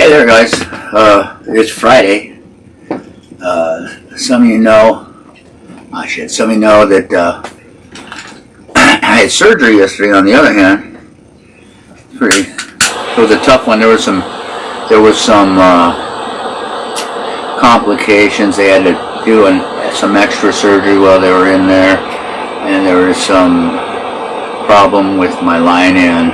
Hey there, guys. It's Friday. Some of you know, some of you know that I had surgery yesterday. On the other hand, it was a tough one. There was some complications. They had to do some extra surgery while they were in there, and there was some problem with my line-in.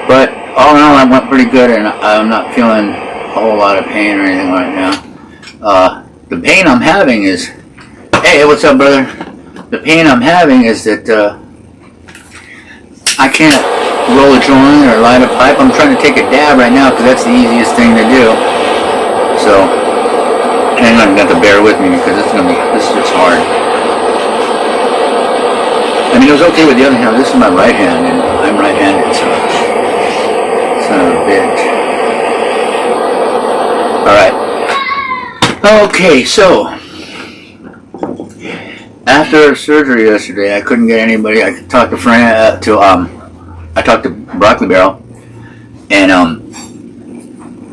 But all in all, I went pretty good, and I'm not feeling a whole lot of pain or anything right now. The pain I'm having is, hey, what's up, brother? The pain I'm having is that I can't roll a joint or light a pipe. I'm trying to take a dab right now because that's the easiest thing to do. So, and I'm going to have to bear with me because this is just hard. I mean, it was okay with the other hand. This is my right hand, and I'm right-handed, so son of a bitch. Alright. Okay, so after surgery yesterday, I couldn't get anybody. I talked to I talked to Broccoli Barrel, and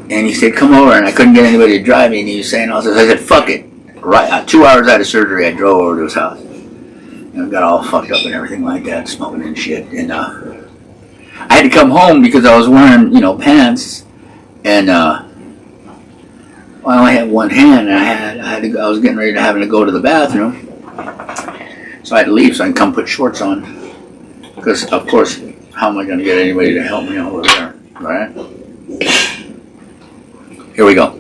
he said, come over, and I couldn't get anybody to drive me, and he was saying all this. I said, fuck it. Right, 2 hours out of surgery, I drove over to his house. And got all fucked up and everything like that, smoking and shit, and I had to come home because I was wearing, pants, and I only had one hand, and I was getting ready to having to go to the bathroom, so I had to leave so I can come put shorts on, because of course, how am I going to get anybody to help me over there, right? Here we go.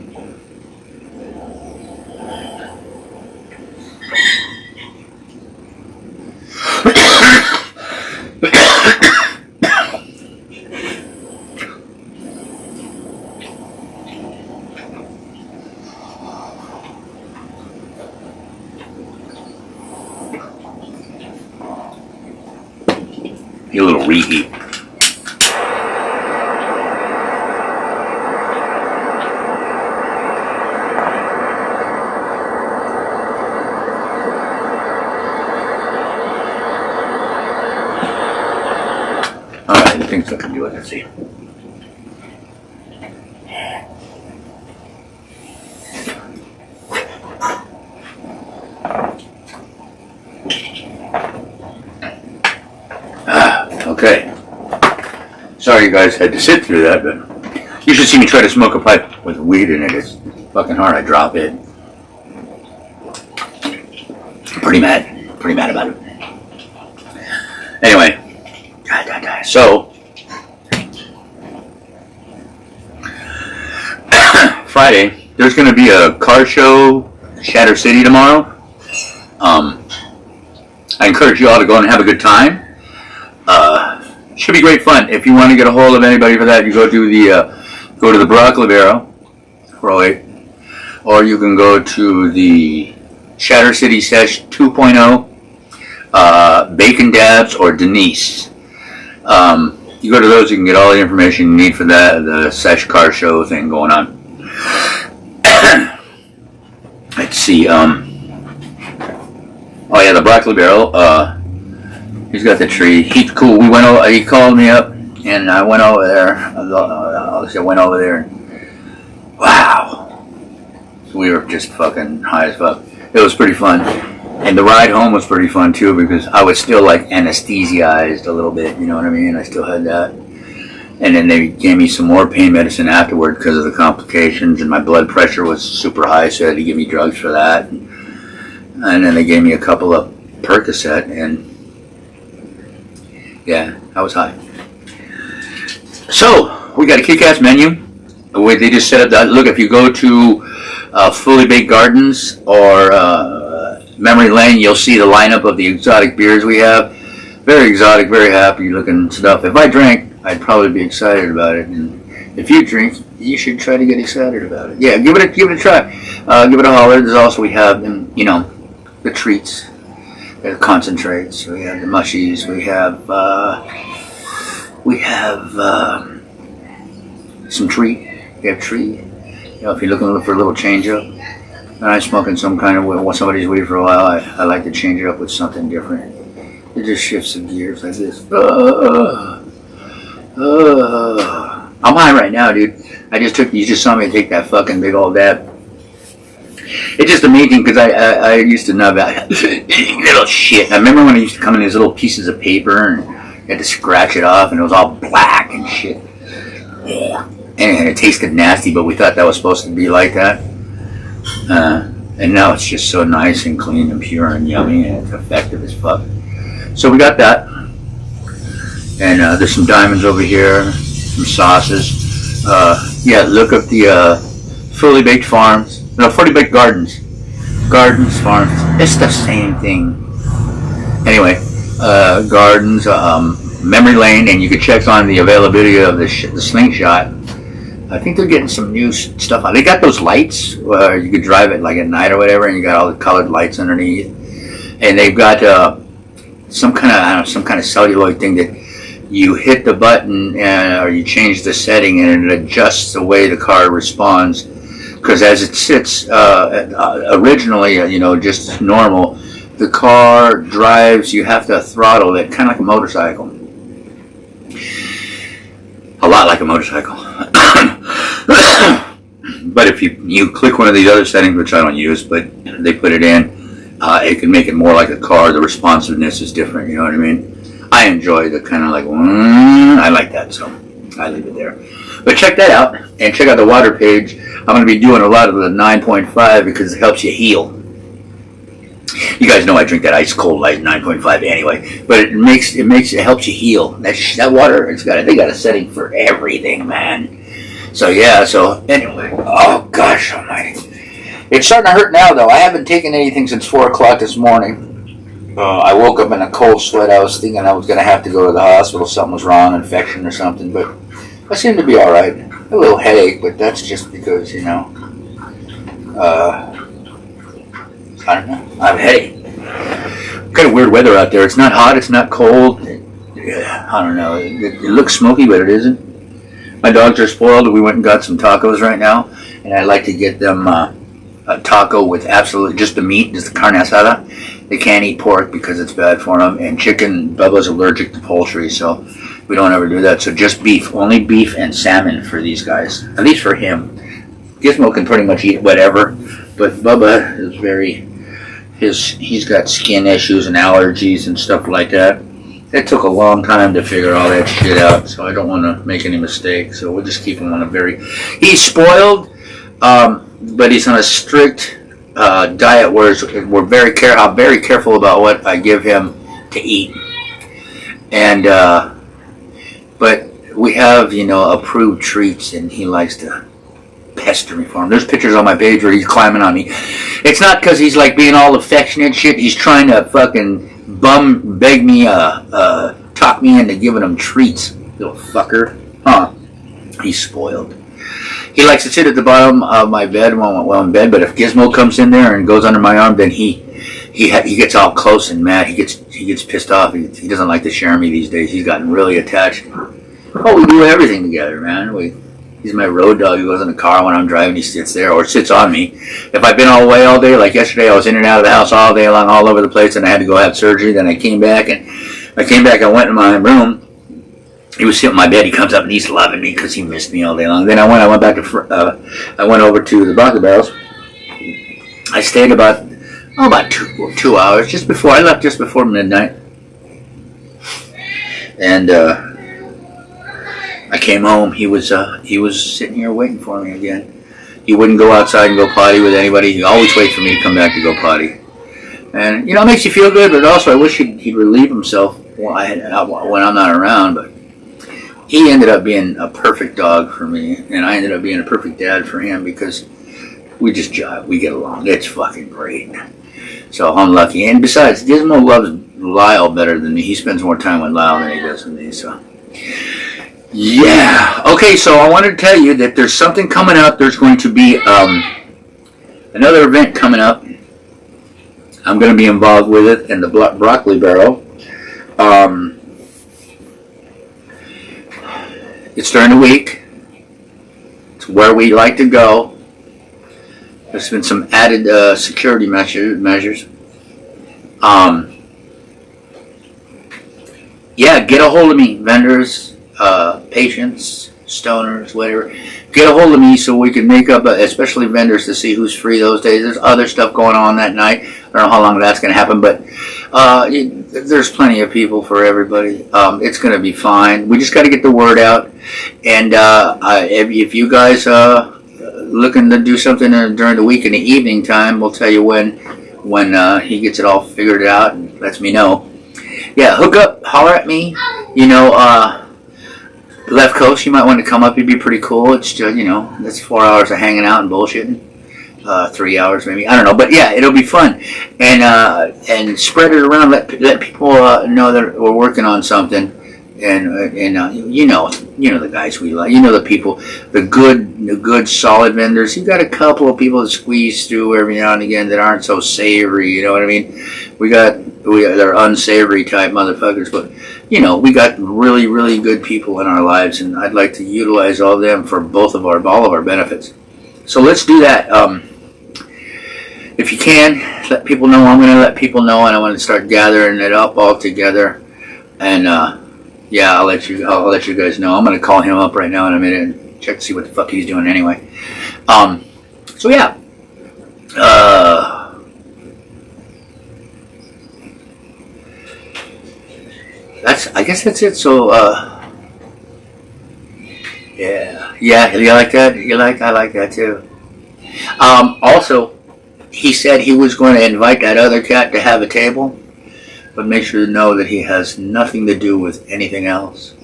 A little reheat. Alright, I think so. I can do it. Let's see. Okay. Sorry you guys had to sit through that, but you should see me try to smoke a pipe with weed in it. It's fucking hard. I drop it. Pretty mad about it. Anyway, so Friday, there's going to be a car show, Shatter City tomorrow. I encourage you all to go and have a good time. Should be great fun. If you want to get a hold of anybody for that, you go to the Broccoli Barrel, or you can go to the Shatter City Sesh 2.0, Bacon Dabs, or Denise. You go to those, you can get all the information you need for that, the Sesh car show thing going on. Let's see. Oh yeah, the Broccoli Barrel. He's got the tree. He's cool. We went over. He called me up, and I went over there. I went over there. And, wow, we were just fucking high as fuck. It was pretty fun, and the ride home was pretty fun too because I was still like anesthetized a little bit. You know what I mean? I still had that, and then they gave me some more pain medicine afterward because of the complications, and my blood pressure was super high, so they had to give me drugs for that. And then they gave me a couple of Percocet, and yeah, I was high. So, we got a kick-ass menu. They just set up that. Look, if you go to Fully Baked Gardens or Memory Lane, you'll see the lineup of the exotic beers we have. Very exotic, very happy looking stuff. If I drank, I'd probably be excited about it. And if you drink, you should try to get excited about it. Yeah, give it a try. Give it a holler. There's also, we have, the treats. The concentrates, we have the mushies, we have some treat. We have treat. If you're looking for a little change up, and I'm smoking somebody's weed for a while, I like to change it up with something different. It just shifts the gears like this. I'm high right now, dude. You just saw me take that fucking big old dab. It's just amazing because I used to know about little shit. I remember when it used to come in these little pieces of paper and you had to scratch it off and it was all black and shit. Yeah. And it tasted nasty, but we thought that was supposed to be like that. And now it's just so nice and clean and pure and yummy and it's effective as fuck. So we got that. And there's some diamonds over here, some sauces. Yeah, look up the Fully Baked Farms. No, Fully Baked Gardens. Gardens, Farms. It's the same thing. Anyway, Gardens, Memory Lane, and you can check on the availability of the Slingshot. I think they're getting some new stuff on. They got those lights where you could drive it like at night or whatever, and you got all the colored lights underneath. And they've got some kind of celluloid thing that you hit the button or you change the setting, and it adjusts the way the car responds. Because as it sits originally, just normal, the car drives. You have to throttle it, kind of like a motorcycle. A lot like a motorcycle. But if you click one of these other settings, which I don't use, but they put it in, it can make it more like a car. The responsiveness is different, you know what I mean? I enjoy the kind of like, I like that, so I leave it there. But check that out, and check out the water page. I'm going to be doing a lot of the 9.5 because it helps you heal. You guys know I drink that ice cold light 9.5 anyway, but it helps you heal. That water, they got a setting for everything, man. So yeah, anyway, oh gosh almighty. It's starting to hurt now though. I haven't taken anything since 4 o'clock this morning. I woke up in a cold sweat. I was thinking I was going to have to go to the hospital. Something was wrong, infection or something, but I seem to be alright. A little headache, but that's just because, I don't know. I have a headache. Kind of weird weather out there. It's not hot, it's not cold. I don't know. It looks smoky, but it isn't. My dogs are spoiled. We went and got some tacos right now, and I like to get them a taco with absolutely just the meat, just the carne asada. They can't eat pork because it's bad for them, and chicken. Bubba's allergic to poultry, so we don't ever do that. So just beef, only beef and salmon for these guys. At least for him. Gizmo can pretty much eat whatever, but Bubba is he's got skin issues and allergies and stuff like that. It took a long time to figure all that shit out, so I don't want to make any mistakes. So we'll just keep him on he's spoiled, but he's on a strict diet where I'm very careful about what I give him to eat. And but we have approved treats, and he likes to pester me for him. There's pictures on my page where he's climbing on me. It's not because he's like being all affectionate shit. He's trying to fucking beg me, talk me into giving him treats, little fucker. Huh? He's spoiled. He likes to sit at the bottom of my bed while I'm in bed, but if Gizmo comes in there and goes under my arm, then he gets all close and mad. He gets pissed off. He doesn't like to share me these days. He's gotten really attached. Oh, we do everything together, man. He's my road dog. He goes in the car when I'm driving. He sits there or sits on me. If I've been all away all day, like yesterday, I was in and out of the house all day long, all over the place, and I had to go have surgery. Then I came back, I went in my room. He was sitting on my bed. He comes up and he's loving me because he missed me all day long. Then I went over to the Broccoli Barrels. I stayed about 2 hours, I left just before midnight. And I came home. He was sitting here waiting for me again. He wouldn't go outside and go potty with anybody. He always waits for me to come back to go potty. And it makes you feel good, but also I wish he'd relieve himself when I'm not around. But he ended up being a perfect dog for me, and I ended up being a perfect dad for him because we just jive. We get along. It's fucking great. So I'm lucky. And besides, Gizmo loves Lyle better than me. He spends more time with Lyle than he does with me. So yeah. Okay, so I wanted to tell you that there's something coming up. There's going to be another event coming up. I'm going to be involved with it in the Broccoli Barrel. It's during the week. It's where we like to go. There's been some added security measures. Yeah, get a hold of me, vendors, patients, stoners, whatever. get a hold of me so we can make up, especially vendors, to see who's free those days. There's other stuff going on that night. I don't know how long that's going to happen, but there's plenty of people for everybody. It's going to be fine. We just got to get the word out. And if you guys looking to do something during the week in the evening time, we'll tell you when he gets it all figured out and lets me know. Yeah, hook up, holler at me. Left Coast, you might want to come up. It'd be pretty cool. It's just, that's 4 hours of hanging out and bullshitting. 3 hours maybe. I don't know, but yeah, it'll be fun. And spread it around. Let people know that we're working on something. And the guys we like. The people, the good solid vendors. You got a couple of people that squeeze through every now and again that aren't so savory. You know what I mean? They're unsavory type motherfuckers, but we got really, really good people in our lives, and I'd like to utilize all of them for all of our benefits. So let's do that. If you can, let people know. I'm going to let people know, and I want to start gathering it up all together. And yeah, I'll let you guys know. I'm going to call him up right now in a minute and check to see what the fuck he's doing anyway. So yeah. I guess that's it. So yeah, you like that? I like that too. Also, he said he was going to invite that other cat to have a table, but make sure to know that he has nothing to do with anything else.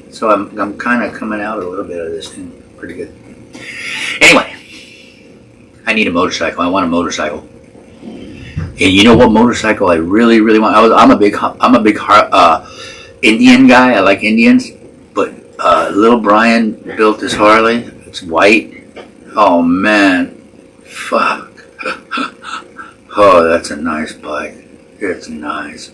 So I'm kind of coming out a little bit of this thing pretty good. Anyway, I need a motorcycle. I want a motorcycle. And you know what motorcycle I really, really want? I'm a big Indian guy. I like Indians, but little Brian built this Harley. It's white. Oh man, fuck. Oh, that's a nice bike. It's nice.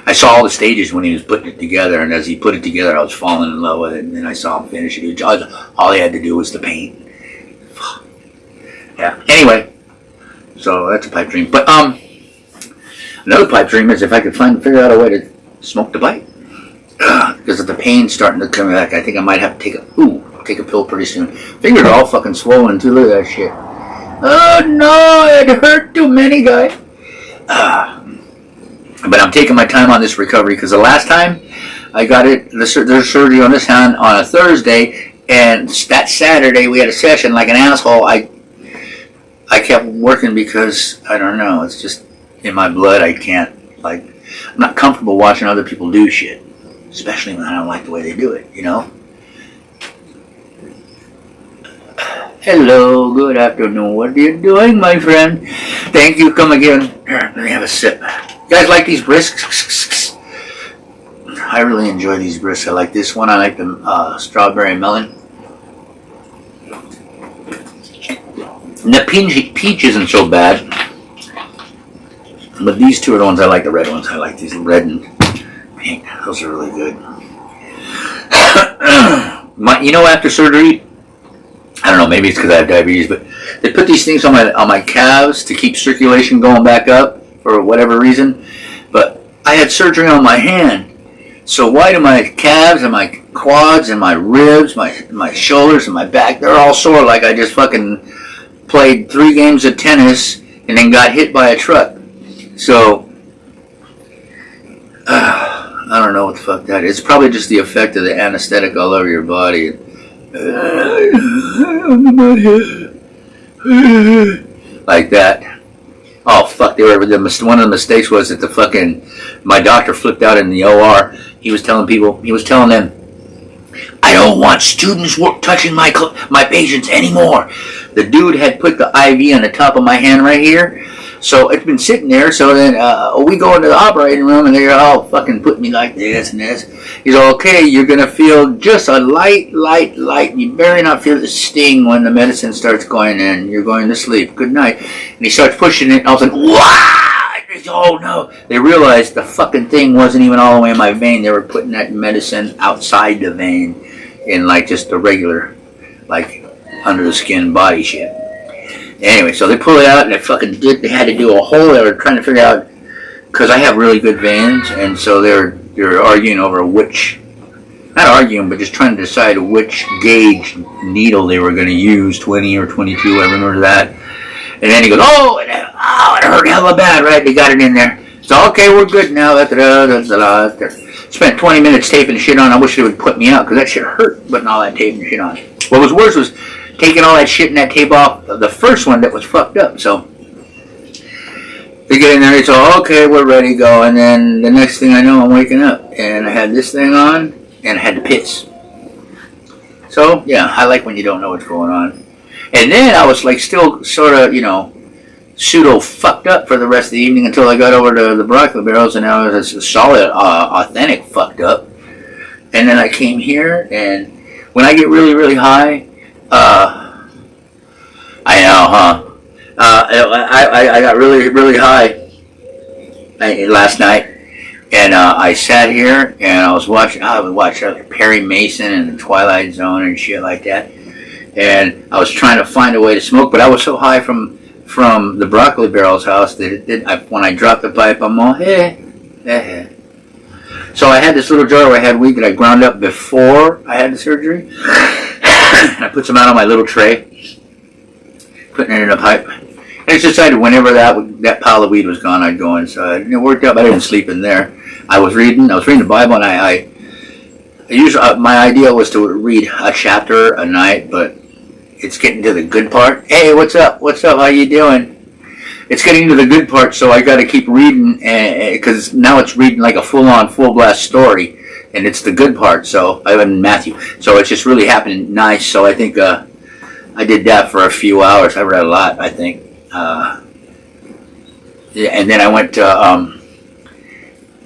I saw all the stages when he was putting it together, and as he put it together, I was falling in love with it. And then I saw him finish it. All he had to do was the paint. Fuck. Yeah. Anyway. So that's a pipe dream. But another pipe dream is if I could figure out a way to smoke the bike. Because if the pain's starting to come back, I think I might have to take a pill pretty soon. Fingers are all fucking swollen too. Look at that shit. Oh no, it hurt too many, guys. But I'm taking my time on this recovery because the last time I got there's surgery on this hand on a Thursday, and that Saturday we had a session like an asshole. I kept working because, I don't know, it's just in my blood. I'm not comfortable watching other people do shit. Especially when I don't like the way they do it, Hello, good afternoon. What are you doing, my friend? Thank you, come again. Let me have a sip. You guys like these brisks? I really enjoy these brisks. I like this one. I like the strawberry melon. And the peach isn't so bad, but these two are the ones I like. The red ones. I like these red and pink. Those are really good. After surgery, I don't know. Maybe it's because I have diabetes, but they put these things on my calves to keep circulation going back up for whatever reason. But I had surgery on my hand, so why do my calves and my quads and my ribs, my shoulders and my back—they're all sore like I just fucking played 3 games of tennis and then got hit by a truck. So, I don't know what the fuck that is. It's probably just the effect of the anesthetic all over your body. Like that. Oh, fuck, one of the mistakes was that my doctor flipped out in the OR. He was telling them, I don't want students touching my patients anymore. The dude had put the IV on the top of my hand right here, so it's been sitting there. So then we go into the operating room, and they're all fucking putting me like this and this. He's all, okay, you're gonna feel just a light. You better not feel the sting when the medicine starts going in. You're going to sleep. Good night. And he starts pushing it, and I was like, wow! Oh no! They realized the fucking thing wasn't even all the way in my vein. They were putting that medicine outside the vein, in like just the regular, like under the skin body shit. Anyway, so they pull it out, and they had to do a whole. They were trying to figure out, because I have really good veins, and so they're arguing over which not arguing, but just trying to decide which gauge needle they were going to use, 20 or 22. I remember that. And then he goes, oh, it hurt hella bad, right? They got it in there. So, okay, we're good now. Spent 20 minutes taping the shit on. I wish they would put me out because that shit hurt putting all that tape and shit on. What was worse was taking all that shit and that tape off the first one that was fucked up. So they get in there, it's all, okay, we're ready to go. And then the next thing I know, I'm waking up. And I had this thing on, and I had to piss. So, yeah, I like when you don't know what's going on. And then I was like still sort of, pseudo fucked up for the rest of the evening until I got over to the Broccoli Barrels, and I was a solid, authentic fucked up. And then I came here, and when I get really, really high, I know, huh? I got really, really high last night, and I sat here and I was watching Perry Mason and the Twilight Zone and shit like that, and I was trying to find a way to smoke, but I was so high from the Broccoli Barrel's house that when I dropped the pipe, I'm all So I had this little jar where I had weed that I ground up before I had the surgery. I put some out on my little tray, putting it in a pipe. And I just decided whenever that pile of weed was gone, I'd go inside. And it worked out, but I didn't sleep in there. I was reading the Bible, and I usually my idea was to read a chapter a night, but it's getting to the good part. Hey, what's up? What's up? How you doing? It's getting to the good part, so I got to keep reading, because now it's reading like a full-on, full-blast story, and it's the good part. So I'm in Matthew, so it's just really happening nice. So I think I did that for a few hours. I read a lot, I think. And then I went to,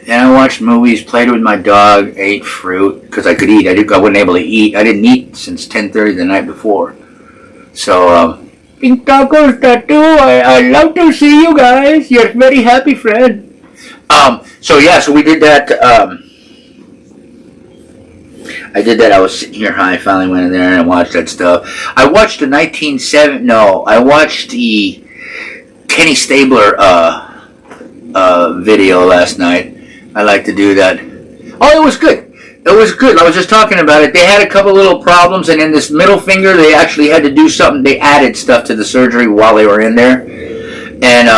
and I watched movies, played with my dog, ate fruit, because I could eat. I wasn't able to eat. I didn't eat since 10:30 the night before. So, Pink Tacos Tattoo, I love to see you guys. You're a very happy friend. So we did that. I did that. I was sitting here high. I finally went in there and I watched that stuff. I watched the I watched the Kenny Stabler video last night. I like to do that. Oh, it was good. It was good. I was just talking about it. They had a couple little problems, and in this middle finger, they actually had to do something. They added stuff to the surgery while they were in there. And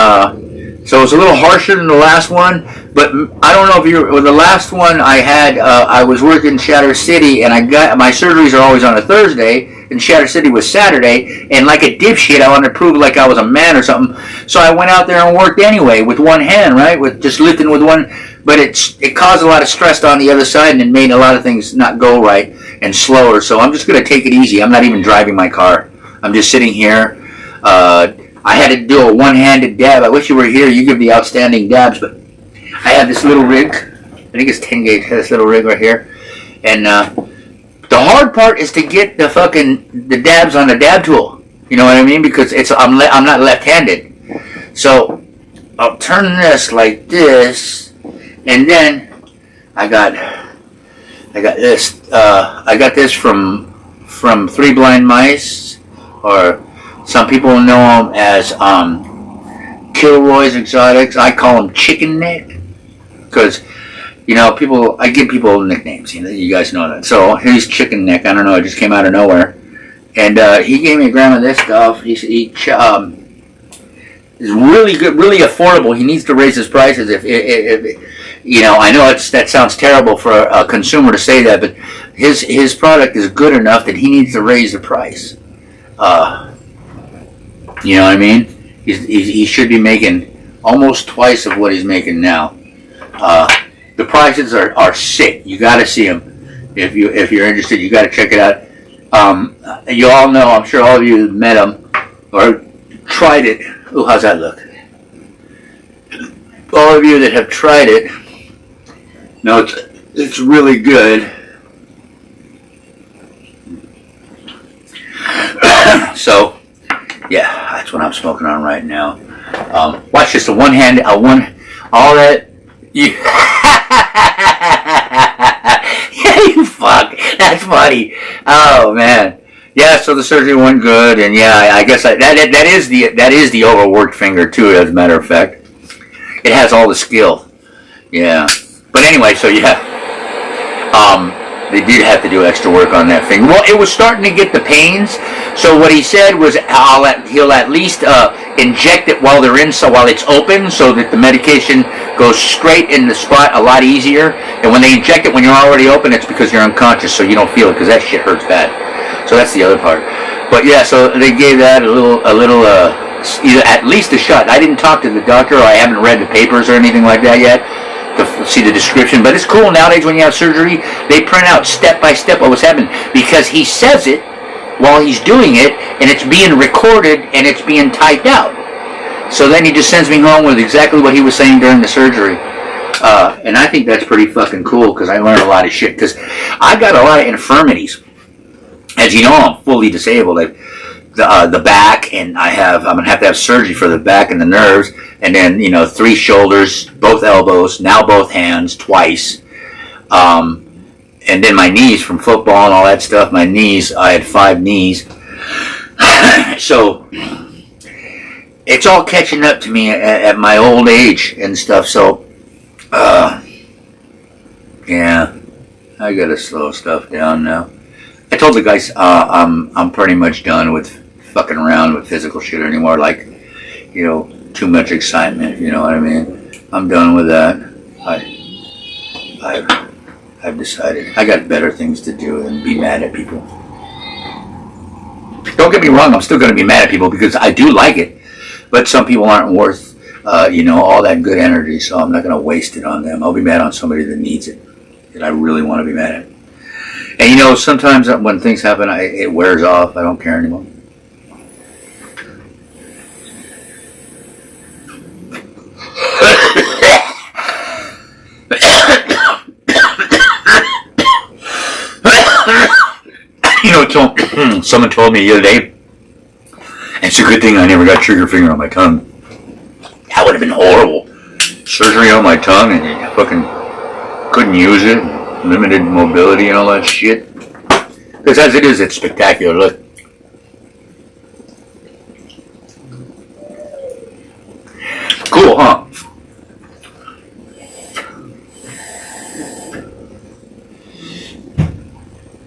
so it was a little harsher than the last one. But I don't know if the last one I had, I was working in Shatter City, and my surgeries are always on a Thursday, and Shatter City was Saturday, and like a dipshit, I wanted to prove like I was a man or something. So I went out there and worked anyway with one hand, right? With just lifting with one. But it caused a lot of stress on the other side, and it made a lot of things not go right and slower. So I'm just going to take it easy. I'm not even driving my car. I'm just sitting here. I had to do a one-handed dab. I wish you were here. You give the outstanding dabs. But I have this little rig. I think it's 10 gauge. I have this little rig right here. And the hard part is to get the dabs on the dab tool. You know what I mean? Because I'm not left-handed. So I'll turn this like this. And then I got this. I got this from Three Blind Mice, or some people know them as Kilroy's Exotics. I call them Chicken Neck because I give people nicknames. You guys know that. So here's Chicken Neck. I don't know. It just came out of nowhere, and he gave me a gram of this stuff. Is really good, really affordable. He needs to raise his prices. If I know that sounds terrible for a consumer to say that, but his product is good enough that he needs to raise the price. You know what I mean? He should be making almost twice of what he's making now. The prices are sick. You got to see them if you're interested. You got to check it out. You all know. I'm sure all of you have met him or tried it. Ooh, how's that look? All of you that have tried it know it's really good. So, yeah, that's what I'm smoking on right now. Watch this, all that. Yeah, you fuck. That's funny. Oh man. Yeah, so the surgery went good, and yeah, I guess that is the overworked finger too. As a matter of fact, it has all the skill. Yeah, but anyway, so yeah, they did have to do extra work on that thing. Well, it was starting to get the pains, so what he said was he'll at least inject it while they're in, so while it's open, so that the medication goes straight in the spot a lot easier. And when they inject it when you're already open, it's because you're unconscious, so you don't feel it, because that shit hurts bad. So that's the other part. But yeah, so they gave that a little either at least a shot. I didn't talk to the doctor, or I haven't read the papers or anything like that yet to see the description, but it's cool nowadays when you have surgery, they print out step by step what was happening, because he says it while he's doing it, and it's being recorded and it's being typed out. So then he just sends me home with exactly what he was saying during the surgery. And I think that's pretty fucking cool, because I learned a lot of shit, because I got a lot of infirmities. As you know, I'm fully disabled. The back, and I'm gonna have to have surgery for the back and the nerves, and then 3 shoulders, both elbows, now both hands, twice, and then my knees from football and all that stuff. My knees, I had 5 knees, so it's all catching up to me at my old age and stuff. So, yeah, I gotta slow stuff down now. I told the guys I'm pretty much done with fucking around with physical shit anymore, like, too much excitement, you know what I mean? I'm done with that. I've decided I got better things to do than be mad at people. Don't get me wrong, I'm still going to be mad at people because I do like it, but some people aren't worth all that good energy, so I'm not going to waste it on them. I'll be mad on somebody that needs it, that I really want to be mad at. And sometimes when things happen, it wears off. I don't care anymore. Someone told me the other day, and it's a good thing I never got trigger finger on my tongue. That would have been horrible. Surgery on my tongue, and you fucking couldn't use it. Limited mobility and all that shit. Because as it is, it's spectacular. Look. Cool, huh?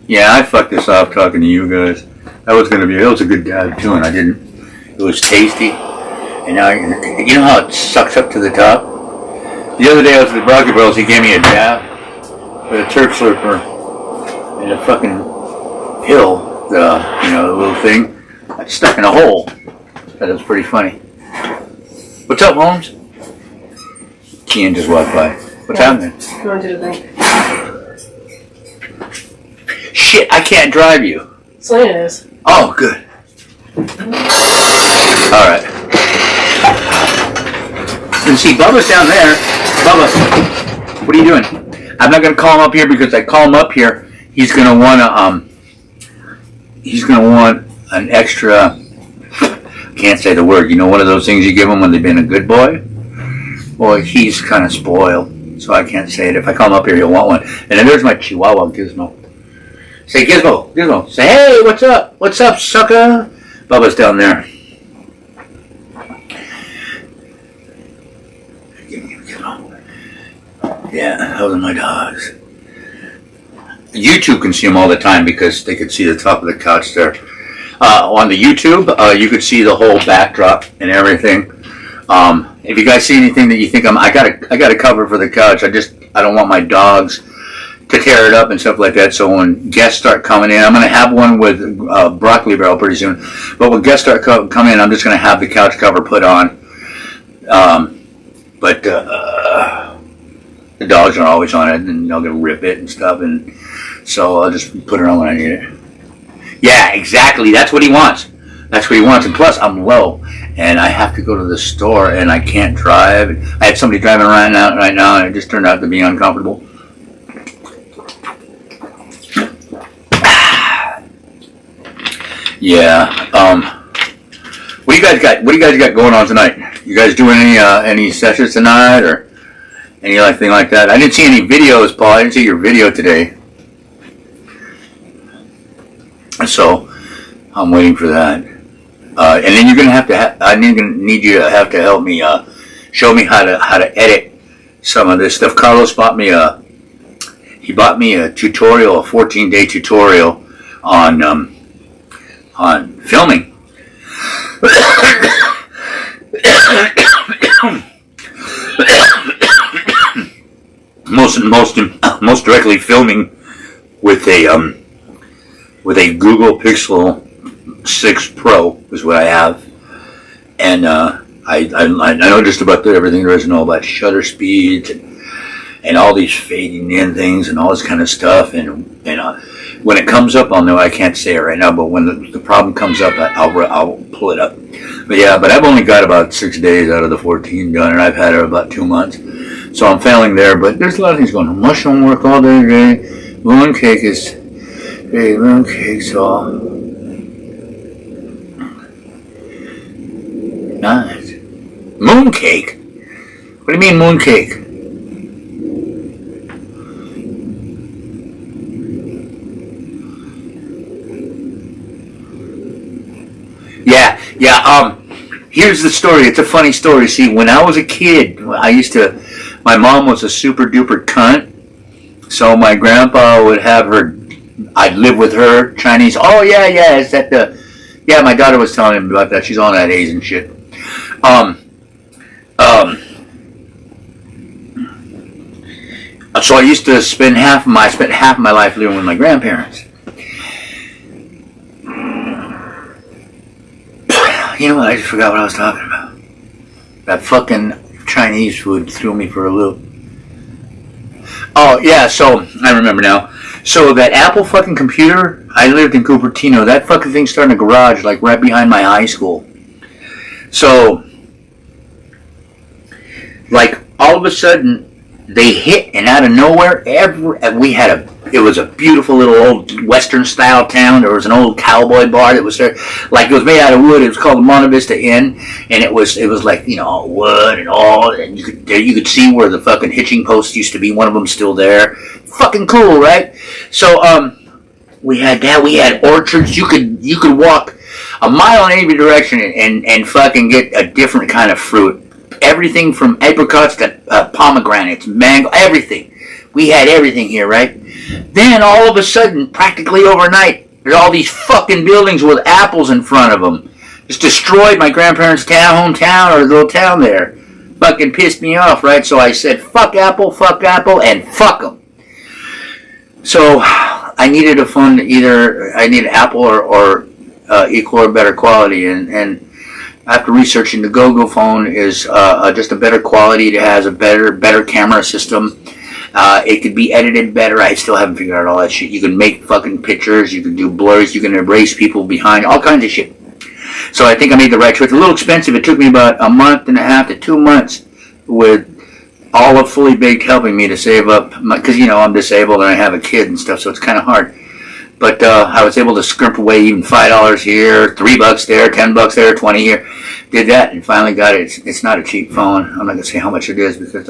Yeah, I fucked this off talking to you guys. That was a good dab too, and I didn't. It was tasty. And now, you know how it sucks up to the top? The other day I was at the Broccoli Barrels, he gave me a dab with a turf slurper and a fucking pill, the little thing. I stuck in a hole. That was pretty funny. What's up, Holmes? Kian just walked by. What's happening? Going to the thing. Shit, I can't drive you. Selena is. Oh, good. Alright. And see, Bubba's down there. Bubba, what are you doing? I'm not going to call him up here, because I call him up here, he's going to want an extra, can't say the word, one of those things you give him when they've been a good boy? Well, he's kind of spoiled, so I can't say it. If I call him up here, he'll want one. And then there's my Chihuahua, Gizmo. Say, Gizmo. Say, hey, what's up? What's up, sucker? Bubba's down there. Gizmo. Yeah, those are my dogs. YouTube can see them all the time because they could see the top of the couch there. On the YouTube, you could see the whole backdrop and everything. If you guys see anything that you think I got a cover for the couch. I don't want my dogs to tear it up and stuff like that. So when guests start coming in, I'm going to have one with Broccoli Barrel pretty soon. But when guests start coming in, I'm just going to have the couch cover put on. But the dogs are always on it, and they're going to rip it and stuff. And so I'll just put it on when I need it. Yeah, exactly. That's what he wants. That's what he wants. And plus, I'm low, and I have to go to the store, and I can't drive. I had somebody driving around right now, and it just turned out to be uncomfortable. Yeah. What do you guys got going on tonight? You guys doing any sessions tonight or anything like that? I didn't see any videos, Paul. I didn't see your video today. So I'm waiting for that. And then you're gonna have to. I need you to have to help me. Show me how to edit some of this stuff. Carlos bought me he bought me a tutorial, a 14-day tutorial on filming. most directly filming with a Google Pixel 6 Pro is what I have, and I know just about everything there is to know about shutter speeds and all these fading in things and all this kind of stuff. And when it comes up, I'll know. I can't say it right now, but when the problem comes up, I'll pull it up. But yeah, but I've only got about 6 days out of the 14 done, and I've had it about 2 months. So I'm failing there, but there's a lot of things going on. Mushroom work all day today. Mooncake's all nice. Mooncake? What do you mean mooncake? Yeah, here's the story. It's a funny story. See, when I was a kid, my mom was a super duper cunt, so my grandpa would have her, I'd live with her, Chinese. Oh, yeah, is that yeah, my daughter was telling him about that. She's on that Asian shit. So I used to spend half of my life living with my grandparents. You know what? I just forgot what I was talking about. That fucking Chinese food threw me for a loop. Oh, yeah, so I remember now. So that Apple fucking computer, I lived in Cupertino. That fucking thing started in a garage, like right behind my high school. So, like, all of a sudden, they hit, and out of nowhere, it was a beautiful little old Western style town. There was an old cowboy bar that was there, like it was made out of wood. It was called the Monte Vista Inn, and it was like, you know, wood and all, and you could see where the fucking hitching post used to be. One of them still there. Fucking cool, right? So we had that. We had orchards. You could walk a mile in every direction and fucking get a different kind of fruit. Everything from apricots to pomegranates, mango, everything. We had everything here, right? Then all of a sudden, practically overnight, there's all these fucking buildings with apples in front of them. Just destroyed my grandparents' hometown or little town there. Fucking pissed me off, right? So I said, fuck Apple, and fuck them. So I needed a phone I needed Apple or equal or better quality, and after researching, the GoGo phone is just a better quality. It has a better camera system. It could be edited better. I still haven't figured out all that shit. You can make fucking pictures. You can do blurs. You can erase people behind. All kinds of shit. So I think I made the right choice. It's a little expensive. It took me about a month and a half to 2 months with all of Fully Baked helping me to save up. Because, you know, I'm disabled and I have a kid and stuff, so it's kind of hard. But I was able to scrimp away even $5 here, $3 there, $10 there, 20 here. Did that and finally got it. It's not a cheap phone. I'm not going to say how much it is because,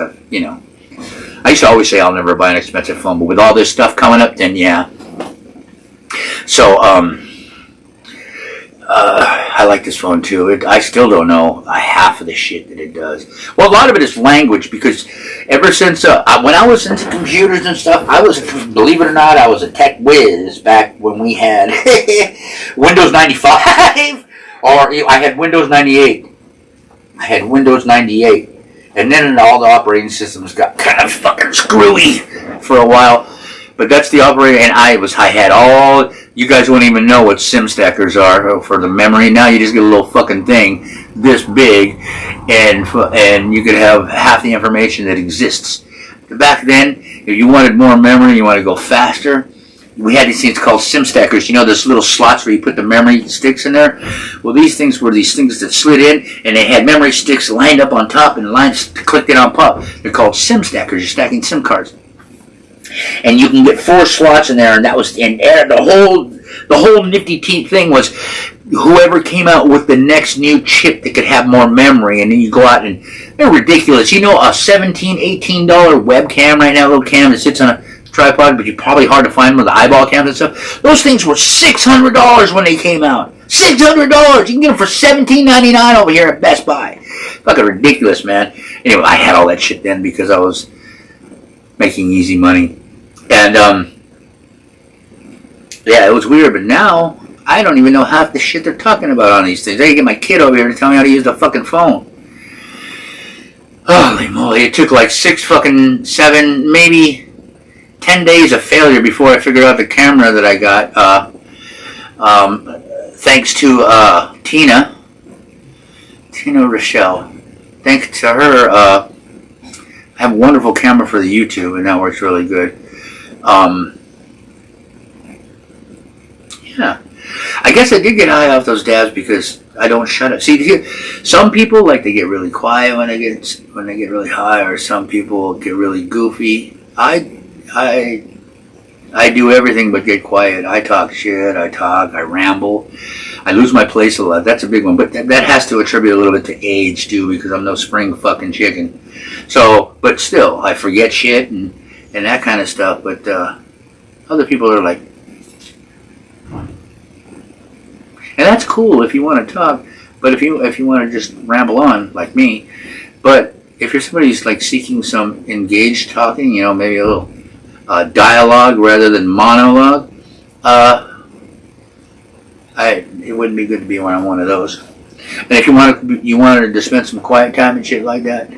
I used to always say I'll never buy an expensive phone. But with all this stuff coming up, then yeah. So, I like this phone too. I still don't know half of the shit that it does. Well, a lot of it is language because ever since when I was into computers and stuff, believe it or not, I was a tech whiz back when we had Windows 95 or I had Windows 98. And then all the operating systems got kind of fucking screwy for a while. But that's the operator, and I had all. You guys won't even know what SIM stackers are for the memory. Now you just get a little fucking thing this big, and you could have half the information that exists. Back then, if you wanted more memory, you want to go faster. We had these things called SIM stackers. You know, those little slots where you put the memory sticks in there. Well, these things were these things that slid in, and they had memory sticks lined up on top and lines clicked in on top. They're called SIM stackers. You're stacking SIM cards. And you can get 4 slots in there, and that was the whole nifty teeth thing was whoever came out with the next new chip that could have more memory, and then you go out and they're ridiculous. You know, a $17, $18 webcam right now, little cam that sits on a tripod, but you're probably hard to find with the eyeball cams and stuff. Those things were $600 when they came out. $600! You can get them for $17.99 over here at Best Buy. Fucking ridiculous, man. Anyway, I had all that shit then because I was making easy money. And yeah, it was weird. But now I don't even know half the shit they're talking about on these things. I can get my kid over here to tell me how to use the fucking phone. Holy moly! It took like 7, maybe 10 days of failure before I figured out the camera that I got. Thanks to Tina Rochelle. Thanks to her, I have a wonderful camera for the YouTube, and that works really good. Yeah, I guess I did get high off those dabs because I don't shut up. See, some people like they get really quiet when they get really high, or some people get really goofy. I do everything but get quiet. I talk shit. I ramble. I lose my place a lot. That's a big one. But that has to attribute a little bit to age, too, because I'm no spring fucking chicken. So, but still, I forget shit and that kind of stuff. But other people are like, and that's cool if you want to talk. But if you want to just ramble on, like me. But if you're somebody who's like seeking some engaged talking, maybe a little dialogue rather than monologue, it wouldn't be good to be around one of those. And if you wanted to spend some quiet time and shit like that,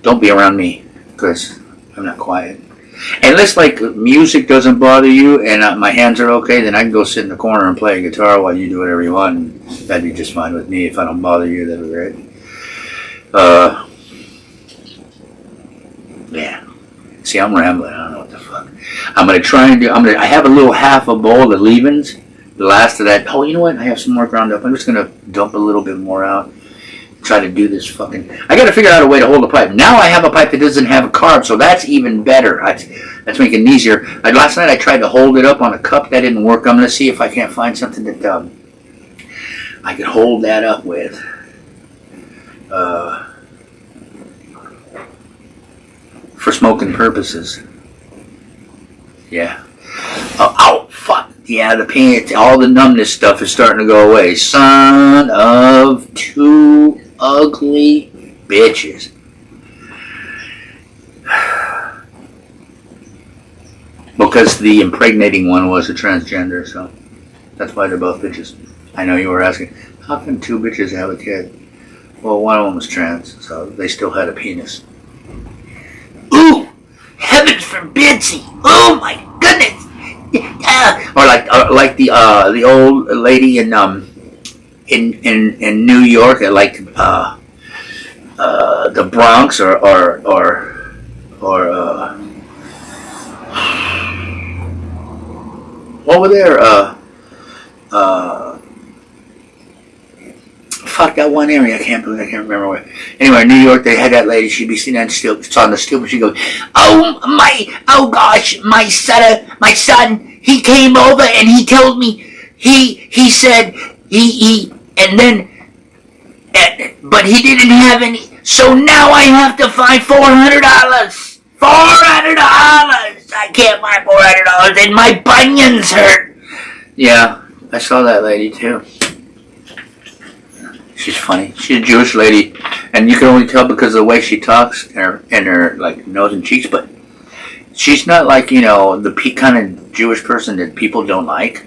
don't be around me, because I'm not quiet. Unless like music doesn't bother you and my hands are okay, then I can go sit in the corner and play a guitar while you do whatever you want, and that'd be just fine with me. If I don't bother you, that'd be great. Yeah. See, I'm rambling. I don't know what the fuck. I'm gonna try and I have a little half a bowl of leavings. The last of that. Oh, you know what? I have some more ground up. I'm just gonna dump a little bit more out. Try to do this fucking. I gotta figure out a way to hold the pipe. Now I have a pipe that doesn't have a carb, so that's even better. That's making it easier. Last night I tried to hold it up on a cup. That didn't work. I'm gonna see if I can't find something that I could hold that up with. For smoking purposes. Yeah. Oh, fuck. Yeah, the pain, all the numbness stuff is starting to go away. Son of two ugly bitches. Because the impregnating one was a transgender, so that's why they're both bitches. I know you were asking, how can two bitches have a kid? Well, one of them was trans, so they still had a penis. Ooh, heavens forbid! Oh my goodness! Or like the old lady in New York, like the Bronx, or over there, fuck, that one area, I can't remember where. Anyway, in New York, they had that lady, she'd be sitting on the stoop, and she'd go, oh gosh, my son, he came over and he told me, he said, but he didn't have any, so now I have to find $400. I can't buy $400 and my bunions hurt. Yeah, I saw that lady too. She's funny. She's a Jewish lady, and you can only tell because of the way she talks and her like nose and cheeks. But she's not like the kind of Jewish person that people don't like.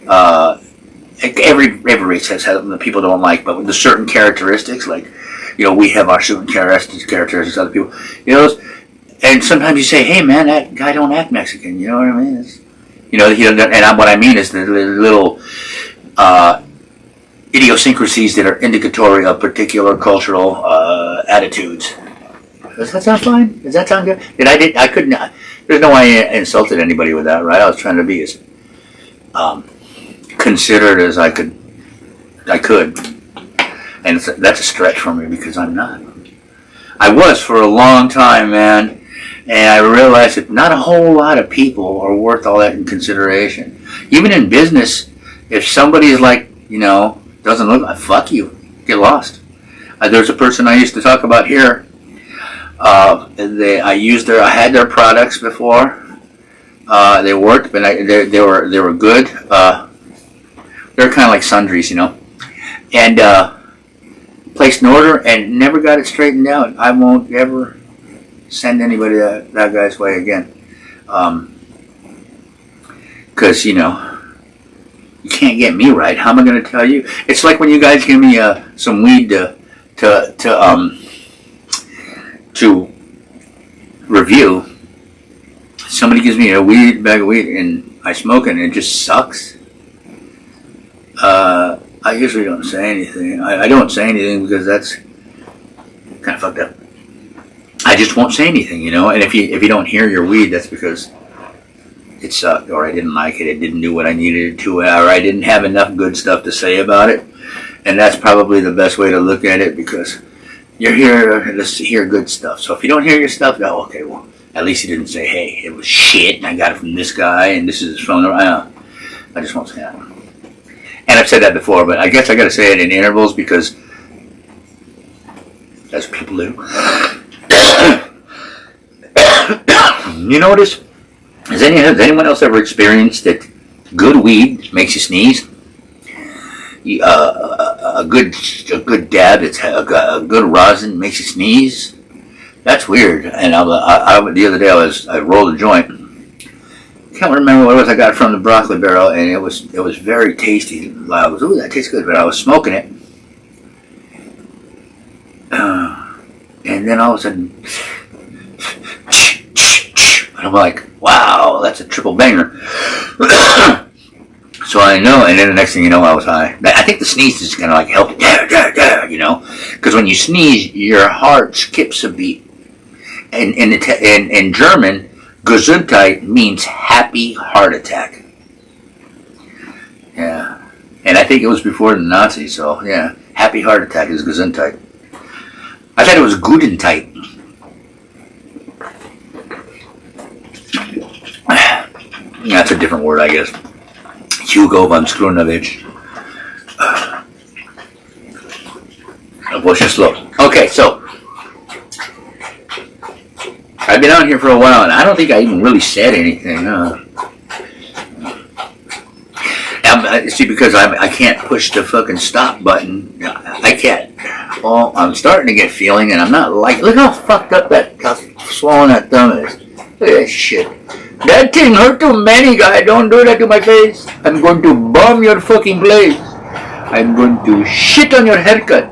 Every race has something that people don't like, but with the certain characteristics, like we have our certain characteristics. Other people, and sometimes you say, "Hey, man, that guy don't act Mexican." You know what I mean? And what I mean is the little. Idiosyncrasies that are indicatory of particular cultural attitudes. Does that sound fine? Does that sound good? I couldn't. There's no way I insulted anybody with that, right? I was trying to be as considerate as I could, and that's a stretch for me because I'm not. I was for a long time, man, and I realized that not a whole lot of people are worth all that in consideration. Even in business, if somebody's like, doesn't look like, fuck you, get lost. There's a person I used to talk about here. I had their products before. They worked, but they were good. They were kind of like sundries, and placed an order and never got it straightened out. I won't ever send anybody that guy's way again. Because, you know, you can't get me right. How am I going to tell you? It's like when you guys give me some weed to review. Somebody gives me a bag of weed and I smoke it and it just sucks. I usually don't say anything. I don't say anything because that's kind of fucked up. I just won't say anything, you know. And if you don't hear your weed, that's because it sucked, or I didn't like it. It didn't do what I needed it to, or I didn't have enough good stuff to say about it. And that's probably the best way to look at it, because you're here to hear good stuff. So if you don't hear your stuff, go, okay, well, at least you didn't say, hey, it was shit, and I got it from this guy, and this is his phone number. I just won't say that. And I've said that before, but I guess I got to say it in intervals because that's what people do. You notice? Has anyone else ever experienced that good weed makes you sneeze? A good dab, a good rosin makes you sneeze. That's weird. And the other day I rolled a joint. Can't remember what it was I got from the Broccoli Barrel, and it was very tasty. I was, ooh, that tastes good, but I was smoking it, and then all of a sudden, and I'm like, wow, that's a triple banger. So I know, and then the next thing you know, I was high. I think the sneeze is gonna like help, you know, because when you sneeze, your heart skips a beat. And in German, Gesundheit means happy heart attack. Yeah, and I think it was before the Nazis. So yeah, happy heart attack is Gesundheit. I thought it was Gudentheit. That's a different word, I guess. Hugo von Skrunovich. Okay, so I've been on here for a while, and I don't think I even really said anything. See, because I can't push the fucking stop button. I can't. Well, I'm starting to get feeling, and I'm not like. Look how fucked up how swollen that thumb is. Look at that shit. That thing hurt too many, guy. Don't do that to my face. I'm going to bomb your fucking place. I'm going to shit on your haircut.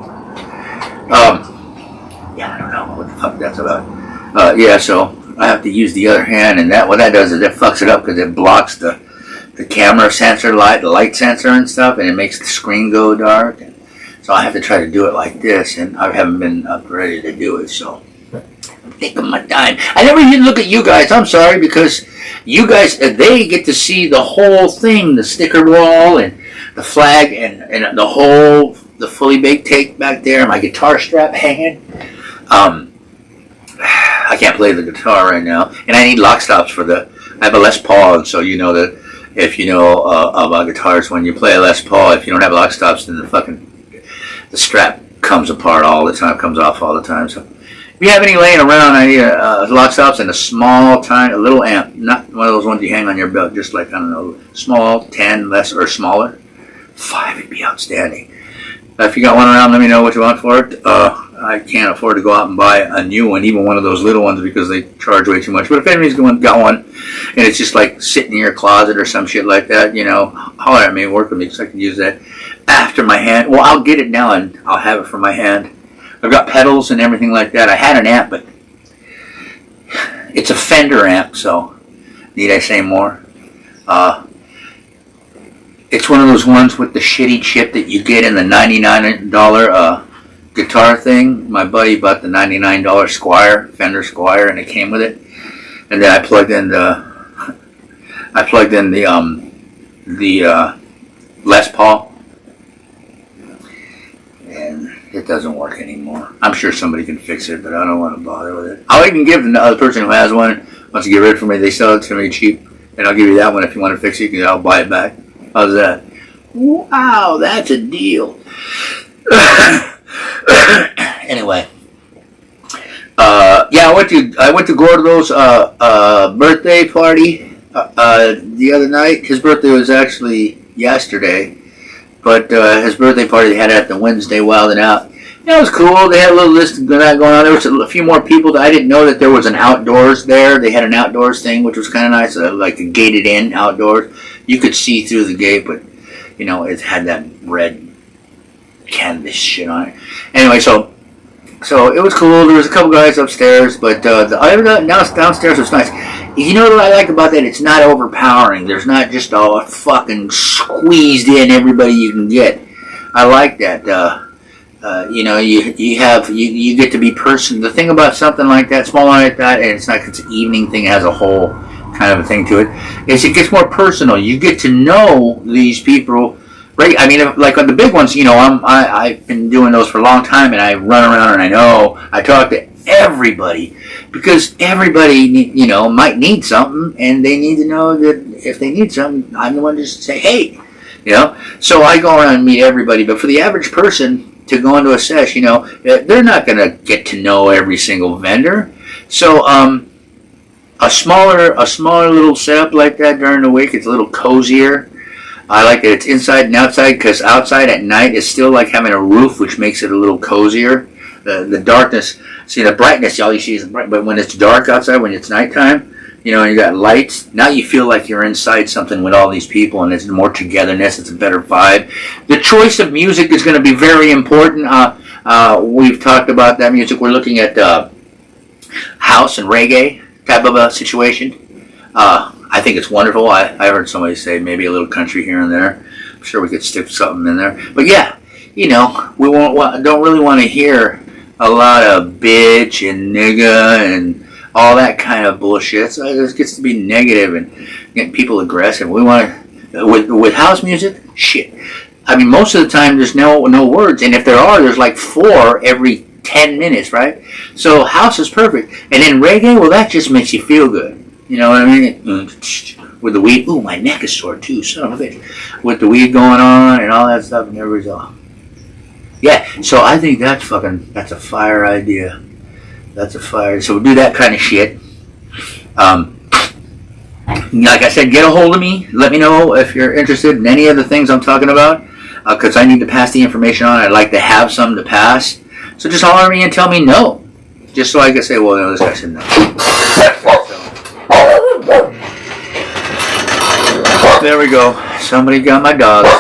Yeah, I don't know what the fuck that's about. Yeah, so I have to use the other hand, and what that does is it fucks it up because it blocks the camera sensor light, the light sensor and stuff, and it makes the screen go dark. And so I have to try to do it like this, and I haven't been up ready to do it, so I'm taking my time. I never even look at you guys. I'm sorry, because you guys, they get to see the whole thing, the sticker wall and the flag and the fully baked tape back there, my guitar strap hanging. I can't play the guitar right now, and I need lock stops I have a Les Paul, and so you know that if you know about guitars, when you play a Les Paul, if you don't have lock stops, then the strap comes apart all the time, comes off all the time. So if you have any laying around, I need lock stops and a little amp, not one of those ones you hang on your belt, just like, I don't know, small, 10, less, or smaller. 5 would be outstanding. If you got one around, let me know what you want for it. I can't afford to go out and buy a new one, even one of those little ones, because they charge way too much. But if anybody's got one, and it's just like sitting in your closet or some shit like that, you know, holler at me, work with me, because I can use that after my hand. Well, I'll get it now, and I'll have it for my hand. I've got pedals and everything like that. I had an amp, but it's a Fender amp, so need I say more? It's one of those ones with the shitty chip that you get in the $99 guitar thing. My buddy bought the $99 Fender Squire, and it came with it. And then I plugged in the Les Paul, and it doesn't work anymore. I'm sure somebody can fix it, but I don't want to bother with it. I'll even give the other person who has one, wants to get rid of it for me, they sell it to me cheap, and I'll give you that one if you want to fix it. I'll buy it back. How's that? Wow, that's a deal. Anyway, yeah, I went to Gordo's birthday party the other night. His birthday was actually yesterday, but his birthday party they had at the Wednesday Wild 'N Out. Yeah, it was cool. They had a little list of that going on. There was a few more people. I didn't know that there was an outdoors there. They had an outdoors thing, which was kind of nice, like a gated in outdoors. You could see through the gate, but you know, it had that red canvas shit on it. Anyway, so it was cool. There was a couple guys upstairs, but the other downstairs was nice. You know what I like about that? It's not overpowering. There's not just all fucking squeezed in everybody you can get. I like that. You know, you get to be person. The thing about something like that, small like that, and it's not it's an evening thing. It has a whole kind of a thing to it. Is it gets more personal. You get to know these people. Right? I mean, like on the big ones, you know, I've been doing those for a long time, and I run around and I talk to everybody because everybody, you know, might need something, and they need to know that if they need something, I'm the one to just say, hey, you know. So I go around and meet everybody, but for the average person to go into a sesh, you know, they're not going to get to know every single vendor. So a smaller little setup like that during the week, it's a little cozier. I like that it's inside and outside, because outside at night is still like having a roof, which makes it a little cozier. The darkness, see the brightness, all you see is bright, but when it's dark outside, when it's nighttime, you know, and you got lights, now you feel like you're inside something with all these people, and it's more togetherness, it's a better vibe. The choice of music is going to be very important. We've talked about that music. We're looking at house and reggae type of a situation. I think it's wonderful. I heard somebody say maybe a little country here and there. I'm sure we could stick something in there. But yeah, you know, we don't really want to hear a lot of bitch and nigga and all that kind of bullshit. So it gets to be negative and getting people aggressive. We want to, with house music, shit. I mean, most of the time there's no words, and if there are, there's like 4 every 10 minutes, right? So house is perfect. And then reggae, well, that just makes you feel good. You know what I mean? With the weed, ooh, my neck is sore too, son of a bitch. With the weed going on and all that stuff, and everybody's all, yeah. So I think that's a fire idea. That's a fire. So we'll do that kind of shit. Like I said, get a hold of me. Let me know if you're interested in any of the things I'm talking about, because I need to pass the information on. I'd like to have some to pass. So just holler at me and tell me no, just so I can say, well, no, this guy said no. There we go. Somebody got my dogs.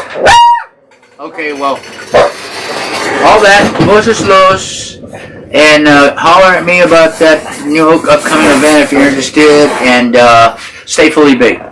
Okay, well, all that, muchos los, and holler at me about that new upcoming event if you're interested, and stay fully baked.